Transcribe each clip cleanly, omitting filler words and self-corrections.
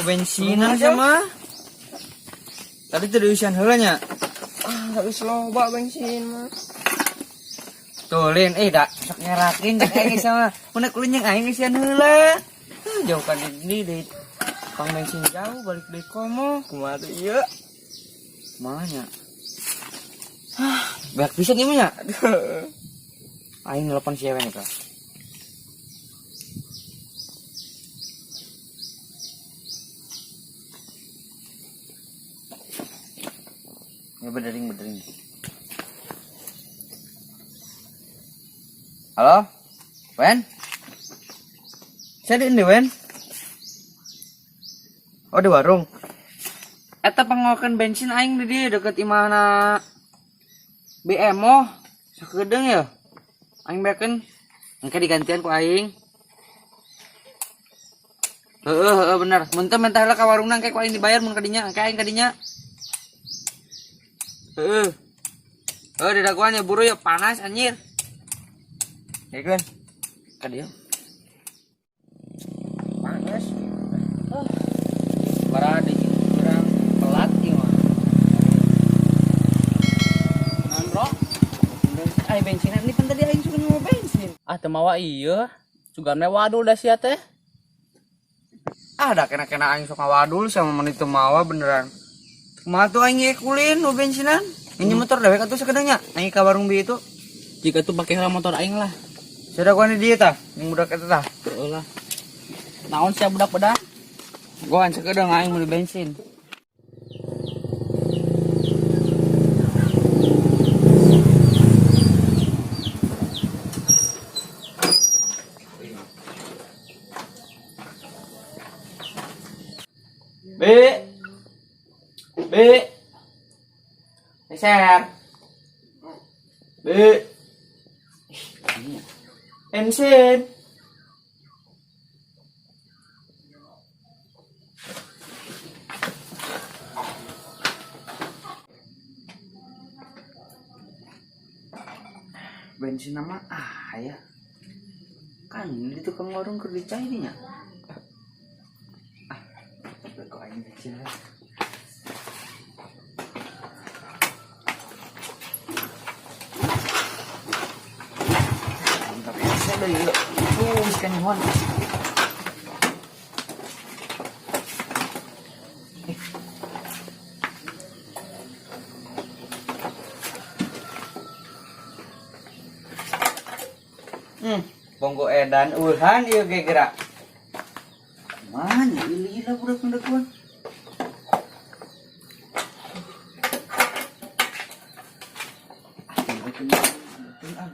bensinan sama. Tadi tuh diusian heula nya. Harus loba bensin mah. Tuh Lin, dak sok nyerakin cek aing sama. Mun kulinya aing usian heula. Jauhkan ini deh. Pang bensin jauh balik deui komo. Kumaha tuh ieu? Mana? Banyak pisan ieu nya. Aing nelpon si Ewen eta. Ya bedering. Halo? Wen? Saya di ini, Wen. Oh, di warung. Eta pengoken bensin aing di dieu deket imahna BMO. Sakedeung ya. Aing beken engke digantian ku aing. Heeh bener. Mun teh mentah heula ka warungna engke ku aing dibayar mun ka dinya, engke aing ka dinya. Di daguan ya buru ya panas anjir. Ya kan? Ka dieu. Panas. Barade kurang telat ieu mah. Naon bro? Ai bensin ini kan tadi aing sudah mau bensin. Ah teu mawa ieu. Sugarna wadul da sia teh. Ada kena aing sok ngawadul sama menit teu mawa beneran. Kumaha tuh aing ge kulin nu bensinan? Ini motor dewek atuh sakedengnya. Aing ka warung bi itu. Jika tuh pakai motor aing lah. Sudah gua di dieu tah, yang budak eta tah. Heuh lah. Naon sia budak-budak? Gua sakedeng aing meuli bensin. B. Geser. B. Bensin. Bensin nama ya. Kan di tukang warung keur dicai nya. Kok aing bensin lah. Saya dari ikan hewan. Bonggo edan ulhan ieu ge gerak. Mana lila budak-budak.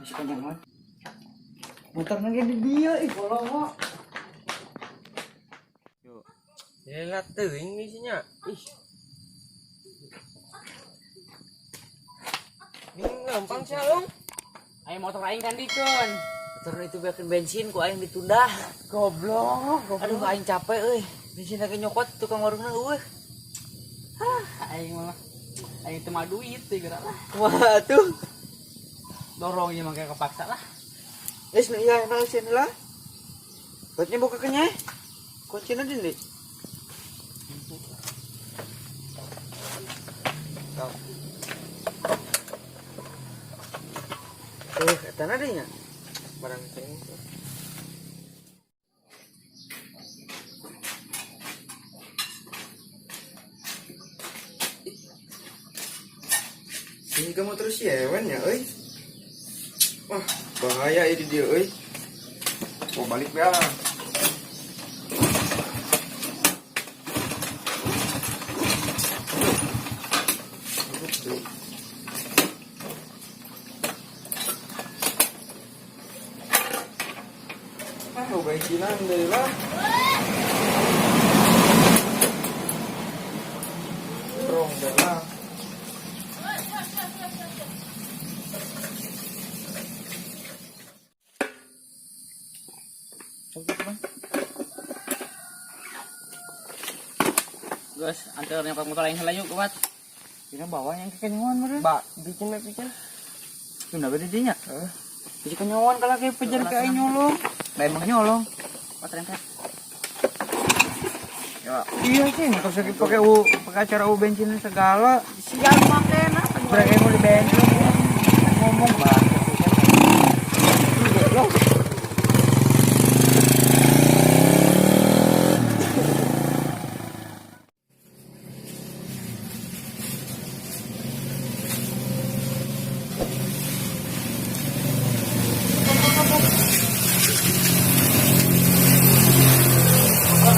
Bisa panjang motor lagi di dia kalau Yuk. Lihat teuing isinya. Ih. Ini gampang sih Along. Aing motor aing kan dikeun. motor itu bikin bensin ku aing ditunda. Goblok. Aduh aing capek euy. Bensin lagi nyokot tukang warungna eueuh. Aing mah aing teu mah duit teh geura lah. Wah tuh. Dorong ieu mah kayak kepaksa lah. Wis nu iya na usin lah. Buatnya buka kenyai. Kuncina di nih. Eta na deui nya. Barang teh. Ini kamu terus yewen ya, euy. Wah, bahaya ini dia, euy. Mau balik ya. Mau bensinan deh lah. Rong deh lah. Guys, antar yang motor aing heula yuk kuat. Kira bawa yang kekenyawan meureun. Mbak, bikin. Tunda bade dinya. Jadi kenyawan kalau kayak pejar ke aing nyolong. Da emang nyolong. Motor yang kan. Yo. Iya sih, terus lagi pakai acara bensin segala. Sial makena. Berarti mau di bensin. Ngomong banget. Lo.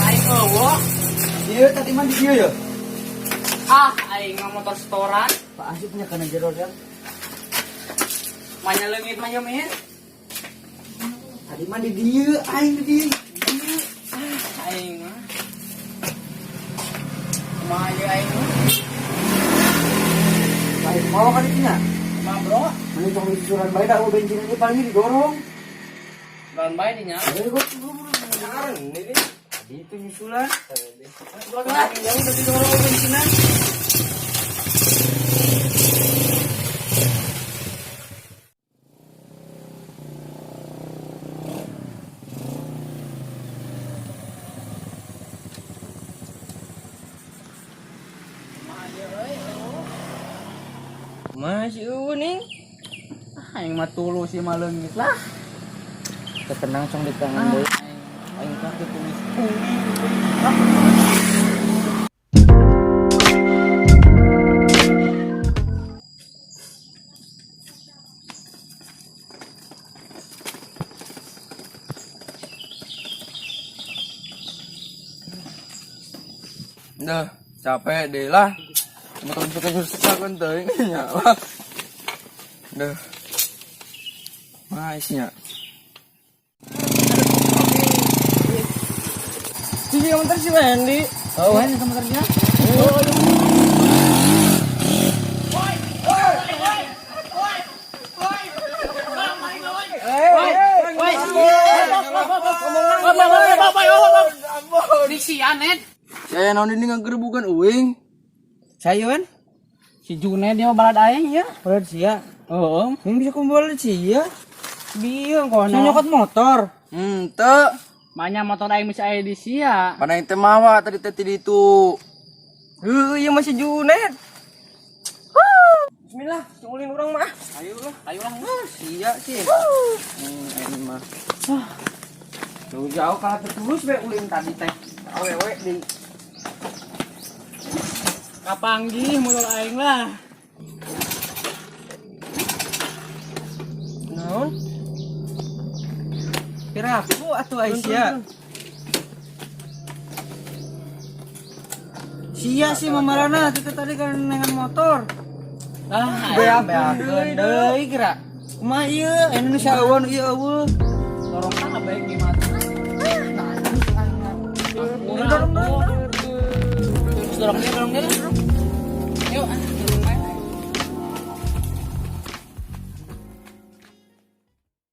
Aing eueuh. Iya, tadi mah di dia ya. Aing mah motor setoran. Pak Asipnya kena jero kan. Manya leungit mah min. Tadi mah di dia, aing di dia. Aing mah. Kumaha ieu aing mah? Baik, mau kan itunya. Mah bro, Mending tong disusuran bae dah bensin ini paling didorong. ban bae dinya. Ayo gua Sekarang ini. itu nyusulan. Yang udah didorong bensinan. Masih uning. Aing mah tulus sih mah leungit lah. Ketenang cong di tangan deui. Aing kan ditulis. Dah, capek deh lah. Motor suka susah kan teuing nya. Dah. Maisnya. Sini yang bentar si Wendy. Oh, ini sebenarnya. Si Anet, Saya naon ini ngagerebukan uing. Sayuan? si Junet dia mah balad aing ya. Berat sia. Heeh. Ini bisa kumpul sia. Bieu kono. Saya nyokot motor. Teu. Manya motor aing bisa aya di sia. Pada yang mawa tadi tadi itu. Iya masih Junet. Bismillah, cungulin orang mah. Ayolah. Sia sih. Ini mah. Jauh-jauh kalau terus be ulin tadi teh. Awewe di Kapanggih motor aing lah. naon? Piraku atuh Aisyah. Sia sih mamarana kita tadi kan dengan motor. Beakeun deui kira. Kumaha ieu Indonesia eueuh ieu eueuh. Dorong tangga baik gimana? Dorong. Dorong dia.